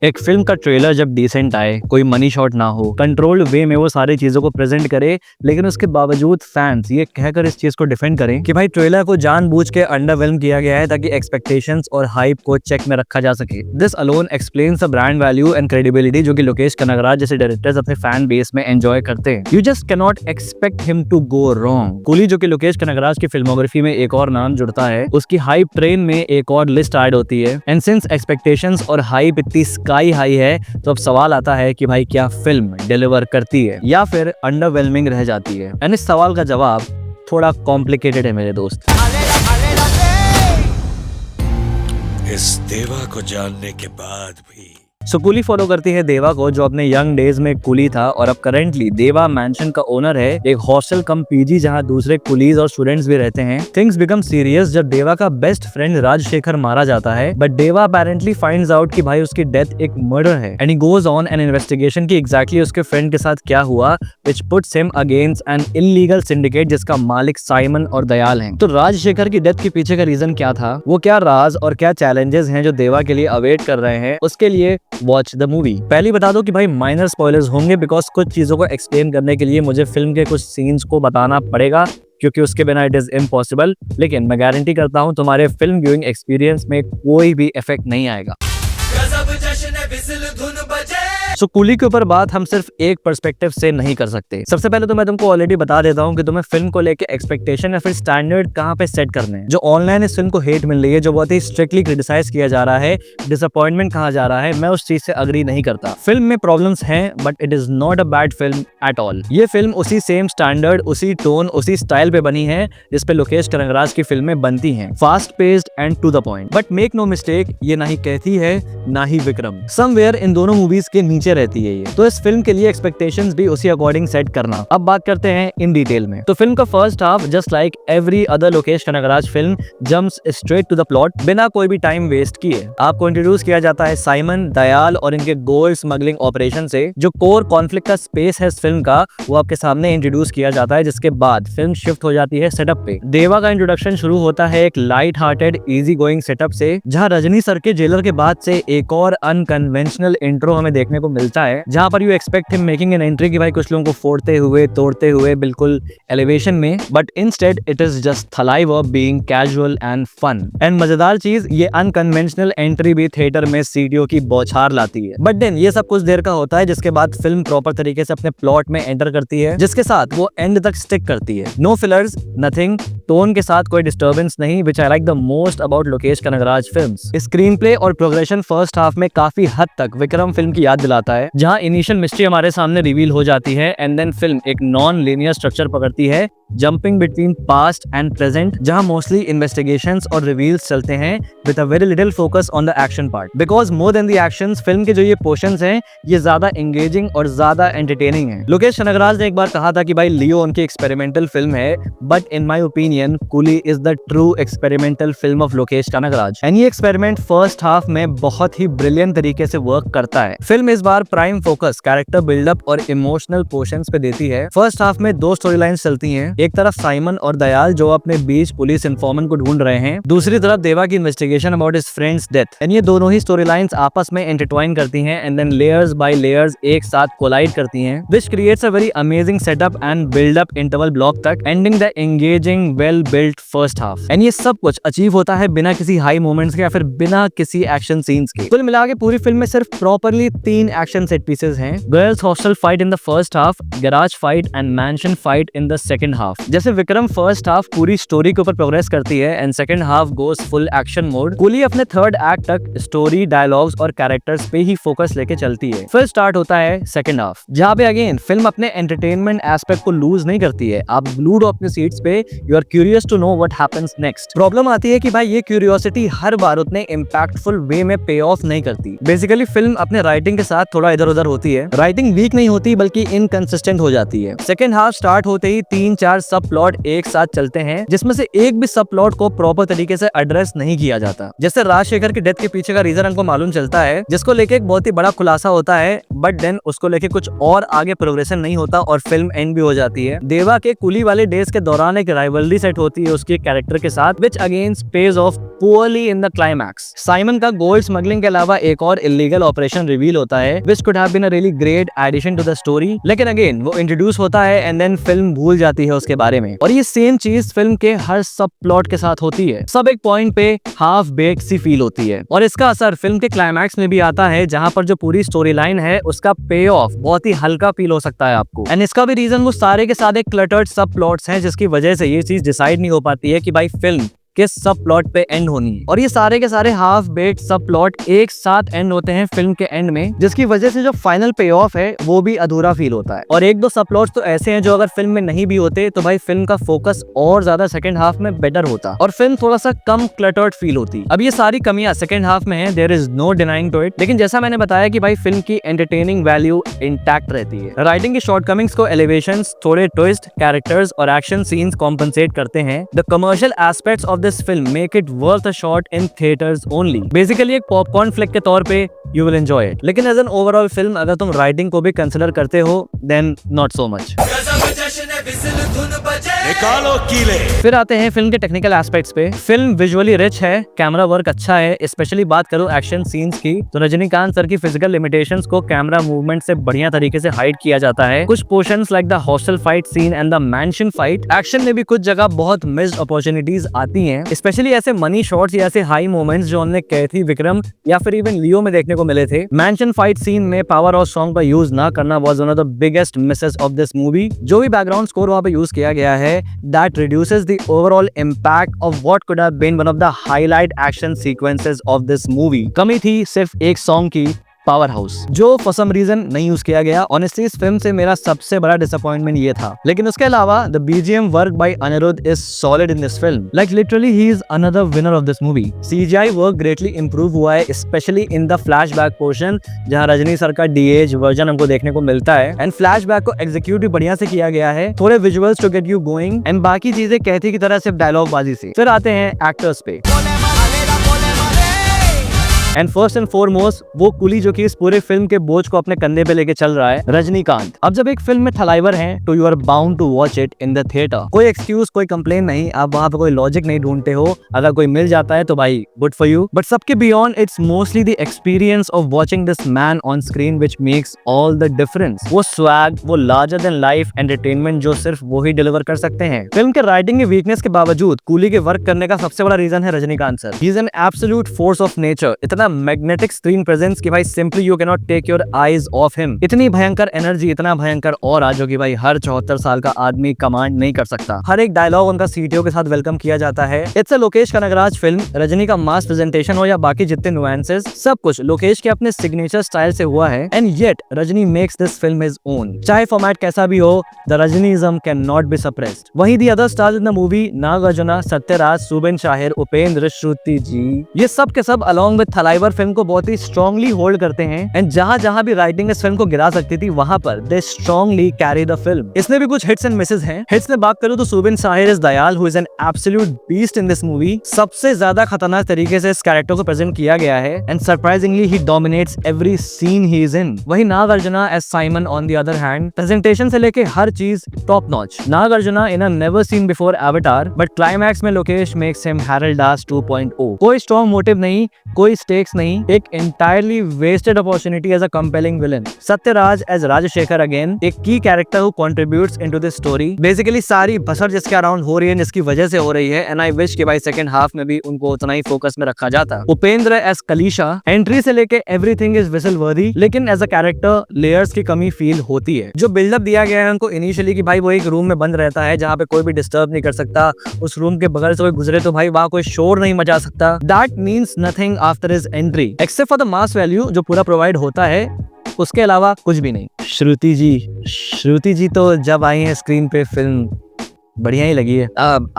एक फिल्म का ट्रेलर जब डिसेंट आए, कोई मनी शॉट ना हो, कंट्रोल्ड वे में वो सारी चीजों को प्रेजेंट करे, लेकिन उसके बावजूद फैंस ये कहकर इस चीज को डिफेंड करें कि भाई ट्रेलर को जानबूझ के अंडरवेल्म किया गया है ताकि एक्सपेक्टेशंस और हाइप को चेक में रखा जा सके। This alone explains the brand value and credibility जो कि लोकेश कनगराज जैसे डायरेक्टर्स अपने फैन बेस में एंजॉय करते हैं। You just can not expect him to go wrong. Coolie जो कि लोकेश कनगराज की फिल्मोग्राफी में एक और नाम जुड़ता है, उसकी हाइप ट्रेन में एक और लिस्ट ऐड होती है। एंड सिंस एक्सपेक्टेशंस और हाइप इतनी स्काई हाई है, तो अब सवाल आता है कि भाई क्या फिल्म डिलीवर करती है या फिर अंडरवेलमिंग रह जाती है। एंड इस सवाल का जवाब थोड़ा कॉम्प्लिकेटेड है मेरे दोस्त। इस देवा को जानने के बाद भी कूली फॉलो करती है देवा को, जो अपने यंग डेज में कूली था और अब करेंटली देवा मैंशन का ओनर है, एक हॉस्टल कम पीजी जहां दूसरे कुलीज और स्टूडेंट्स भी रहते हैं। थिंग्स बिकम सीरियस जब देवा का बेस्ट फ्रेंड राजशेखर मारा जाता है, बट देवा अपेरेंटली फाइंड्स आउट कि भाई उसकी डेथ एक मर्डर है। And he goes on an investigation की एग्जैक्टली उसके फ्रेंड के साथ क्या हुआ, which puts him against an illegal syndicate जिसका मालिक साइमन और दयाल हैं। तो राजशेखर की डेथ के पीछे का रीजन क्या था, वो क्या राज और क्या चैलेंजेस हैं जो देवा के लिए अवेट कर रहे हैं, उसके लिए वॉच द मूवी। पहले बता दो कि भाई माइनर स्पॉयलर्स होंगे, बिकॉज कुछ चीजों को एक्सप्लेन करने के लिए मुझे फिल्म के कुछ सीन्स को बताना पड़ेगा, क्योंकि उसके बिना इट इज इम्पॉसिबल। लेकिन मैं गारंटी करता हूं तुम्हारे फिल्म व्यूइंग एक्सपीरियंस में कोई भी इफेक्ट नहीं आएगा। कूली के ऊपर बात हम सिर्फ एक पर्सपेक्टिव से नहीं कर सकते। सबसे पहले तो मैं तुमको ऑलरेडी बता देता हूँ कि तुम्हें फिल्म को लेके एक्सपेक्टेशन या फिर स्टैंडर्ड कहाँ पे सेट करने हैं। जो ऑनलाइन इस फिल्म को हेट मिल रही है, जो बहुत ही स्ट्रिक्टली क्रिटिसाइज किया जा रहा है, डिसअपॉइंटमेंट कहा जा रहा है, मैं उस चीज से अग्री नहीं करता। फिल्म में प्रॉब्लम्स हैं, but it is not a bad film at all. ये फिल्म उसी सेम स्टैंडर्ड, उसी टोन, उसी स्टाइल पे बनी है जिसपे लोकेश कनगराज की फिल्में बनती हैं। Fast paced and to the point. But make no mistake, ये ना ही कहती है ना ही विक्रम। समवेयर इन दोनों मूवीज के नीचे रहती है ये। तो इस फिल्म के लिए एक्सपेक्टेशंस भी उसी अकॉर्डिंग सेट करना। अब बात करते हैं इन डिटेल में। तो फिल्म का first half just like every other Lokesh Kanagaraj film jumps straight to the plot बिना कोई भी टाइम वेस्ट किए। आपको इंट्रोड्यूस किया जाता है साइमन, दयाल और इनके गोल्ड स्मगलिंग ऑपरेशन से। जो कोर कॉन्फ्लिक्ट का स्पेस है इस फिल्म का, वो आपके सामने इंट्रोड्यूस किया जाता है, जिसके बाद फिल्म शिफ्ट हो जाती है सेटअप पे। देवा का इंट्रोडक्शन शुरू होता है एक light hearted easy going setup से, जहां रजनी सर के जेलर के बाद से एक और अनकन्वेंशनल इंट्रो हमें देखने को मिलता है, जहां पर you expect him making an entry कि भाई कुछ लोगों को फोड़ते हुए तोड़ते हुए बिल्कुल एलिवेशन में, but instead it is just Thalaiva of being casual and fun. And मजेदार चीज, ये अनकन्वेंशनल एंट्री भी थिएटर में सीडीओ की बौछार लाती है। बट देन ये सब कुछ देर का होता है, जिसके बाद फिल्म प्रॉपर तरीके से अपने प्लॉट में एंटर करती है, जिसके साथ वो एंड तक स्टिक करती है। नो फिलर्स, नथिंग, टोन के साथ कोई डिस्टर्बेंस नहीं, which I like the most about Lokesh Kanagaraj films. Screenplay और प्रोग्रेशन फर्स्ट हाफ में काफी हद तक विक्रम फिल्म की याद दिलाता है, जहां इनिशियल मिस्ट्री हमारे सामने रिवील हो जाती है एंड देन फिल्म एक नॉन लीनियर स्ट्रक्चर पकड़ती है, jumping between past and present, जहां मोस्टली इन्वेस्टिगेशंस और रिवील्स चलते हैं with a very little focus on the action part. Because more than the actions, film के जो ये पोर्शंस हैं, ये ज्यादा एंगेजिंग और ज्यादा एंटरटेनिंग है। लोकेश कनगराज ने एक बार कहा था कि भाई लियो उनकी एक्सपेरिमेंटल फिल्म है, but in my opinion coolie is the true experimental film of Lokesh Kanagaraj. And ये एक्सपेरिमेंट फर्स्ट हाफ में बहुत ही ब्रिलियंट तरीके से वर्क करता है। फिल्म इस बार प्राइम फोकस कैरेक्टर बिल्डअप और इमोशनल पोर्शंस पे देती है। फर्स्ट हाफ में दो स्टोरी लाइन्स चलती हैं, एक तरफ साइमन और दयाल जो अपने बीच पुलिस इन्फॉर्मेंट को ढूंढ रहे हैं, दूसरी तरफ देवा की investigation about his friends death. And ये दोनों ही स्टोरी लाइन्स आपस में इंटरट्वाइन करती हैं and then layers by layers एक साथ कोलाइड करती हैं, which creates a very amazing setup and buildup interval block तक, ending the engaging well built first half. And ये सब कुछ अचीव होता है बिना किसी हाई मोमेंट्स के या फिर बिना किसी एक्शन सीन्स के। कुल मिला के पूरी फिल्म में सिर्फ प्रॉपरली 3 एक्शन सेट पीसेस हैं। Girls hostel fight in the first half, garage fight and mention fight in the second half. जैसे विक्रम फर्स्ट हाफ पूरी स्टोरी के ऊपर प्रोग्रेस करती है and second half goes full action mode, coolie अपने third act तक story, dialogues और characters पे ही फोकस लेके चलती है। फिर स्टार्ट होता है सेकंड हाफ, जहाँ पे अगेन फिल्म अपने एंटरटेनमेंट एस्पेक्ट को लूज नहीं करती है। आप ग्लूड हो अपने सीट्स पे, you are curious to know what happens next. Problem आती है कि भाई ये क्यूरियोसिटी हर बार उतने इम्पैक्टफुल वे में पे ऑफ नहीं करती। बेसिकली फिल्म अपने राइटिंग के साथ थोड़ा इधर उधर होती है। राइटिंग वीक नहीं होती बल्कि इनकंसिस्टेंट हो जाती है। सेकंड हाफ स्टार्ट होते ही 3-4 हर सब प्लॉट एक साथ चलते हैं, जिसमें से एक भी सब प्लॉट को प्रॉपर तरीके से एड्रेस नहीं किया जाता। जैसे राजशेखर की डेथ के पीछे का रीजन हमको मालूम चलता है, जिसको लेके एक बहुत ही बड़ा खुलासा होता है, बट देन उसको लेके कुछ और आगे प्रोग्रेशन नहीं होता और फिल्म एंड भी हो जाती है। देवा के कुली वाले डेज के दौरान एक राइवलरी सेट होती है उसके कैरेक्टर के साथ, which again pays off poorly in the climax. Simon का गोल्ड स्मगलिंग के अलावा एक और इलीगल ऑपरेशन रिवील होता है, which could have been a really great addition to the story, लेकिन अगेन वो इंट्रोड्यूस होता है एंड देन फिल्म भूल जाती है उसके बारे में। और ये सेम चीज फिल्म के हर सब प्लॉट के साथ होती है। सब एक पॉइंट पे हाफ बेक्ड सी फील होती है और इसका असर फिल्म के क्लाइमैक्स में भी आता है, जहां पर जो पूरी स्टोरी लाइन है उसका पे ऑफ बहुत ही हल्का फील हो सकता है आपको। एंड इसका भी रीजन वो सारे के सारे क्लटर्ड सब प्लॉट्स हैं, जिसकी वजह से ये चीज डिसाइड नहीं हो पाती है कि भाई फिल्म किस सब प्लॉट पे एंड होनी है। और ये सारे के सारे हाफ बेक्ड सब प्लॉट एक साथ एंड होते हैं फिल्म के एंड में, जिसकी वजह से जो फाइनल पे ऑफ है वो भी अधूरा फील होता है। और एक दो सब प्लॉट्स तो ऐसे हैं जो अगर फिल्म में नहीं भी होते तो भाई फिल्म का फोकस और ज्यादा सेकंड हाफ में बेटर होता और फिल्म थोड़ा सा कम क्लटर्ड फील होती। अब ये सारी कमियां सेकंड हाफ में है, there is no denying to it, लेकिन जैसा मैंने बताया कि भाई फिल्म की एंटरटेनिंग वैल्यू इंटैक्ट रहती है। राइटिंग की शॉर्टकमिंग्स को एलिवेशंस, थोड़े ट्विस्ट, कैरेक्टर्स और एक्शन सीन्स कॉम्पनसेट करते हैं। The commercial aspects of this film make it worth a shot in theatres only. Basically एक पॉपकॉर्न फ्लिक के तौर पे यू विल एंजॉय इट, लेकिन एज एन ओवरऑल फिल्म अगर तुम राइटिंग को भी कंसिडर करते हो देन नॉट सो मच। निकालो कीले। फिर आते हैं फिल्म के टेक्निकल एस्पेक्ट्स पे। फिल्म विजुअली रिच है, कैमरा वर्क अच्छा है, स्पेशली बात करूं एक्शन सीन्स की तो रजनीकांत सर की फिजिकल लिमिटेशंस को कैमरा मूवमेंट से बढ़िया तरीके से हाइड किया जाता है। कुछ portions like the hostel fight scene and the mansion fight action में भी कुछ जगह बहुत मिस्ड अपॉर्चुनिटीज आती हैं, स्पेशली ऐसे मनी शॉट्स या ऐसे हाई मोमेंट्स जो हमने कैथी, विक्रम या फिर इवन लियो में देखने को मिले थे। मैंशन फाइट सीन में पावर ऑफ सॉन्ग का यूज ना करना was one of the biggest Mrs of this movie. जो भी बैकग्राउंड स्कोर वहां पे यूज किया गया है that reduces the overall impact of what could have been one of the highlight action sequences of this movie। कमी थी सिर्फ एक सॉन्ग की, पावर हाउस, जो फॉर सम रीजन नहीं यूज किया गया। ऑनेस्टली इस फिल्म से मेरा सबसे बड़ा डिसअपॉइंटमेंट ये था, लेकिन उसके अलावा the BGM work by Anirudh is solid in this film. Like literally he is another winner of this movie. CGI work greatly improve हुआ है, specially in the flashback portion जहां रजनी सर का डीएज वर्जन हमको देखने को मिलता है एंड फ्लैशबैक को एग्जीक्यूट भी बढ़िया से किया गया है। थोड़े visuals to get you going and बाकी चीजें कहती की तरह सिर्फ डायलॉग बाजी से। फिर आते हैं एक्टर्स पे। एंड फर्स्ट एंड फॉरमोस्ट वो कुली जो कि इस पूरे फिल्म के बोझ को अपने कंधे पे लेके चल रहा है, रजनीकांत। अब जब एक फिल्म में थलाइवर हैं तो you are bound to watch it in the theatre. कोई एक्सक्यूज, कोई कंप्लेन नहीं, आप वहां पे कोई लॉजिक नहीं ढूंढते हो। अगर कोई मिल जाता है तो भाई गुड फॉर यू, बट सबके beyond it's mostly the experience of watching this man on screen which makes all the difference. वो स्वैग, वो लार्जर देन लाइफ एंटरटेनमेंट जो सिर्फ वो ही डिलीवर कर सकते हैं। फिल्म के राइटिंग की वीकनेस के बावजूद कुली के वर्क करने का सबसे बड़ा रीजन है Rajinikanth sir. He is an absolute force of nature, इतना मैग्नेटिक स्क्रीन प्रेजेंस कि भाई simply you can not take your eyes off him. इतनी भयंकर एनर्जी, इतना भयंकर ऑरा जो कि भाई हर 74 साल का आदमी कमांड नहीं कर सकता। हर एक डायलॉग उनका सीटीओ के साथ वेलकम किया जाता है। It's a Lokesh Kanagaraj film. Rajni का मास प्रेजेंटेशन हो या बाकी जितने नुआंसेस, सब कुछ लोकेश के अपने सिग्नेचर स्टाइल से हुआ है and yet Rajni makes this film his own. चाहे फॉर्मेट कैसा भी हो, the Rajnism can not be suppressed. वहीं the other stars in the movie, Nagarjuna, Sathyaraj, Soubin Shahir, Upendra, Shruti ji, ये सब के सब अलॉन्ग विद थलाइवर फिल्म को बहुत ही स्ट्रॉन्गली होल्ड करते हैं एंड जहां भी राइटिंग इस फिल्म को गिरा सकती थी वहां पर दे स्ट्रॉन्गली कैरी द फिल्म। इसमें भी कुछ हिट्स एंड मिसेस हैं। हिट्स में बात करूं तो Subin Shahir is Dayal who is an absolute beast in this movie. सबसे ज्यादा खतरनाक तरीके से इस कैरेक्टर को प्रेजेंट किया गया है and surprisingly he dominates every scene he is in. वहीं Nagarjuna as Simon on the other hand, presentation से लेके हर चीज top notch. Nagarjuna in a never seen before avatar, but climax में Lokesh makes him Harold Das 2.0। कोई स्ट्रॉन्ग मोटिव नहीं, कोई stakes नहीं, एक entirely wasted opportunity as a compelling villain. Sathyaraj as Rajasekhar again एक की character who contributes into this story. Basically सारी बसर जिसके अराउंड हो रही है, जिसकी वजह से हो रही है, एंड आई विश कि भाई सेकंड हाफ में भी उनको उतना ही फोकस में रखा जाता। उपेंद्र एज कलीशा, एंट्री से लेके एवरीथिंग इज विसल वर्दी, लेकिन एज अ कैरेक्टर लेयर्स की कमी फील होती है। जो बिल्डअप दिया गया है उनको इनिशियली कि भाई वो एक रूम में बंद रहता है जहाँ पे कोई भी डिस्टर्ब नहीं कर सकता, उस रूम के बगल से कोई गुजरे तो भाई वहाँ कोई शोर नहीं मचा सकता, that means nothing after his entry except for the mass value जो पूरा प्रोवाइड होता है, उसके अलावा कुछ भी नहीं। श्रुति जी तो जब आई है स्क्रीन पे फिल्म बढ़िया ही लगी है।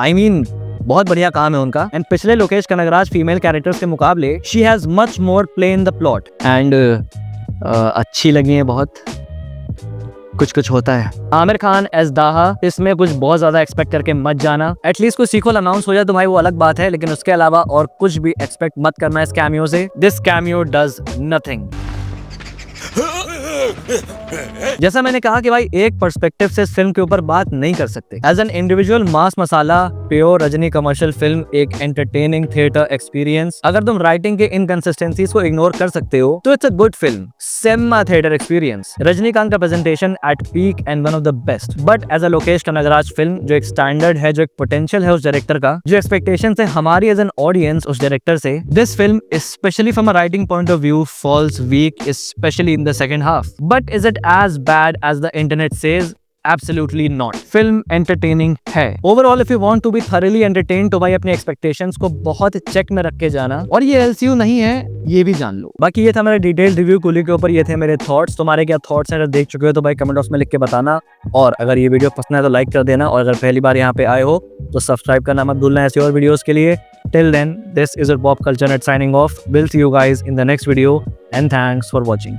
I mean, बहुत बढ़िया काम है उनका एंड पिछले लोकेश कनगराज फीमेल कैरेक्टर्स के मुकाबले she has much more play in the plot and अच्छी लगी है बहुत। कुछ कुछ होता है। आमिर खान एज दाहा, इसमें कुछ बहुत ज्यादा एक्सपेक्ट करके मत जाना। एटलीस्ट कोई सीक्वल अनाउंस हो जाए तो भाई वो अलग बात है, लेकिन उसके अलावा और कुछ भी एक्सपेक्ट मत करना इस कैमियो से। This cameo does nothing. जैसा मैंने कहा कि भाई एक पर्सपेक्टिव से इस फिल्म के ऊपर बात नहीं कर सकते। As an individual mass masala pure Rajini commercial film, एक एंटरटेनिंग थिएटर एक्सपीरियंस। अगर तुम राइटिंग के इनकंसिस्टेंसीज को इग्नोर कर सकते हो तो it's a good film, cinema theatre experience. Rajinikanth का presentation at peak and one of the best. But as a Lokesh Kanagaraj film, जो एक स्टैंडर्ड है, जो एक पोटेंशियल है उस डायरेक्टर का, जो एक्सपेक्टेशन है हमारी एज एन ऑडियंस उस डायरेक्टर से, this film specially from a writing point of view falls weak, specially in the second half. But is it as bad as the internet says? Absolutely not. Film entertaining है। Overall if you want to be thoroughly entertained तो भाई अपने expectations को बहुत check में रख के जाना, और ये एलसीयू नहीं है, ये भी जान लो। बाकी ये था मेरा डिटेल रिव्यू कूली के ऊपर, ये थे मेरे थॉट्स। तुम्हारे क्या थॉट्स हैं, अगर देख चुके हो तो भाई कमेंट बॉक्स में लिख के बताना, और अगर ये वीडियो पसंद है तो लाइक कर देना, और अगर पहली बार यहाँ पे आए हो तो सब्सक्राइब करना मत भूलना ऐसे और वीडियोस के लिए। Till then, this is your Pop Culture Net signing off. We'll see you guys in the next video, and thanks for watching.